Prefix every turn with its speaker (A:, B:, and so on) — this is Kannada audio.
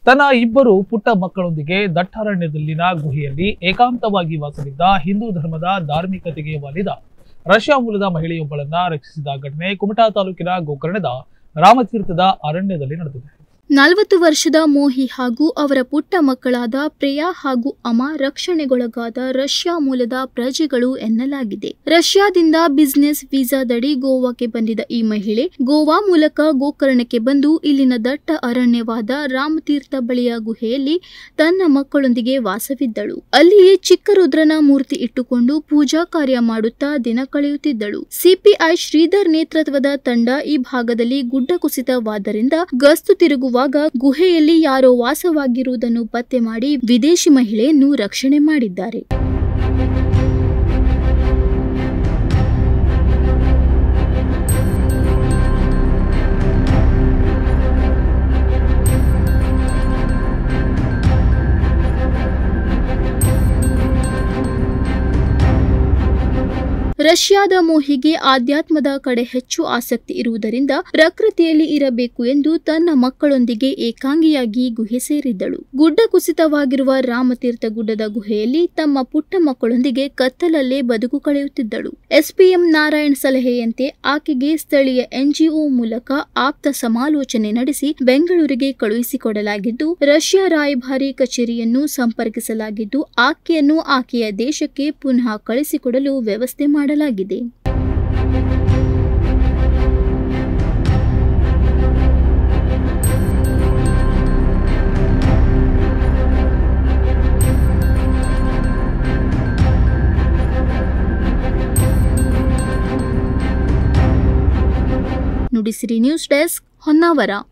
A: ತನ್ನ ಇಬ್ಬರು ಪುಟ್ಟ ಮಕ್ಕಳೊಂದಿಗೆ ದಟ್ಟಾರಣ್ಯದಲ್ಲಿನ ಗುಹೆಯಲ್ಲಿ ಏಕಾಂತವಾಗಿ ವಾಸವಿದ್ದ ಹಿಂದೂ ಧರ್ಮದ ಧಾರ್ಮಿಕತೆಗೆ ಒಲಿದ ರಷ್ಯಾ ಮೂಲದ ಮಹಿಳೆಯೊಬ್ಬಳನ್ನ ರಕ್ಷಿಸಿದ ಘಟನೆ ಕುಮಟಾ ತಾಲೂಕಿನ ಗೋಕರ್ಣದ ರಾಮತೀರ್ಥದ ಅರಣ್ಯದಲ್ಲಿ ನಡೆದಿದೆ.
B: 40 ವರ್ಷದ ಮೋಹಿ ಹಾಗೂ ಅವರ ಪುಟ್ಟ ಮಕ್ಕಳಾದ ಪ್ರಿಯಾ ಹಾಗೂ ಅಮ ರಕ್ಷಣೆಗೊಳಗಾದ ರಷ್ಯಾ ಮೂಲದ ಪ್ರಜೆಗಳು ಎನ್ನಲಾಗಿದೆ. ರಷ್ಯಾದಿಂದ ಬಿಸಿನೆಸ್ ವೀಸಾದಡಿ ಗೋವಾಕ್ಕೆ ಬಂದಿದ್ದ ಈ ಮಹಿಳೆ ಗೋವಾ ಮೂಲಕ ಗೋಕರ್ಣಕ್ಕೆ ಬಂದು ಇಲ್ಲಿನ ದಟ್ಟ ಅರಣ್ಯವಾದ ರಾಮತೀರ್ಥ ಬಳಿಯ ಗುಹೆಯಲ್ಲಿ ತನ್ನ ಮಕ್ಕಳೊಂದಿಗೆ ವಾಸವಿದ್ದಳು. ಅಲ್ಲಿಯೇ ಚಿಕ್ಕ ರುದ್ರನ ಮೂರ್ತಿ ಇಟ್ಟುಕೊಂಡು ಪೂಜಾ ಕಾರ್ಯ ಮಾಡುತ್ತಾ ದಿನ ಕಳೆಯುತ್ತಿದ್ದಳು. ಸಿಪಿಐ ಶ್ರೀಧರ್ ನೇತೃತ್ವದ ತಂಡ ಈ ಭಾಗದಲ್ಲಿ ಗುಡ್ಡ ಕುಸಿತವಾದ್ದರಿಂದ ಗಸ್ತು ತಿರುಗುವ ಗುಹೆಯಲ್ಲಿ ಯಾರೋ ವಾಸವಾಗಿರುವುದನ್ನು ಪತ್ತೆ ಮಾಡಿ ವಿದೇಶಿ ಮಹಿಳೆಯನ್ನು ರಕ್ಷಣೆ ಮಾಡಿದ್ದಾರೆ. ರಷ್ಯಾದ ಮೋಹಿಗೆ ಆಧ್ಯಾತ್ಮದ ಕಡೆ ಹೆಚ್ಚು ಆಸಕ್ತಿ ಇರುವುದರಿಂದ ಪ್ರಕೃತಿಯಲ್ಲಿ ಇರಬೇಕು ಎಂದು ತನ್ನ ಮಕ್ಕಳೊಂದಿಗೆ ಏಕಾಂಗಿಯಾಗಿ ಗುಹೆ ಸೇರಿದ್ದಳು. ಗುಡ್ಡ ಕುಸಿತವಾಗಿರುವ ರಾಮತೀರ್ಥ ಗುಡ್ಡದ ಗುಹೆಯಲ್ಲಿ ತಮ್ಮ ಪುಟ್ಟ ಮಕ್ಕಳೊಂದಿಗೆ ಕತ್ತಲಲ್ಲೇ ಬದುಕು ಕಳೆಯುತ್ತಿದ್ದಳು. ಎಸ್ಪಿಎಂ ನಾರಾಯಣ್ ಸಲಹೆಯಂತೆ ಆಕೆಗೆ ಸ್ಥಳೀಯ ಎನ್ಜಿಒ ಮೂಲಕ ಆಪ್ತ ಸಮಾಲೋಚನೆ ನಡೆಸಿ ಬೆಂಗಳೂರಿಗೆ ಕಳುಹಿಸಿಕೊಡಲಾಗಿದ್ದು, ರಷ್ಯಾ ರಾಯಭಾರಿ ಕಚೇರಿಯನ್ನು ಸಂಪರ್ಕಿಸಲಾಗಿದ್ದು, ಆಕೆಯನ್ನು ಆಕೆಯ ದೇಶಕ್ಕೆ ಪುನಃ ಕಳಿಸಿಕೊಡಲು ವ್ಯವಸ್ಥೆ ಮಾಡಲಾಗಿದೆ. Nudisiri news desk, Honnavar.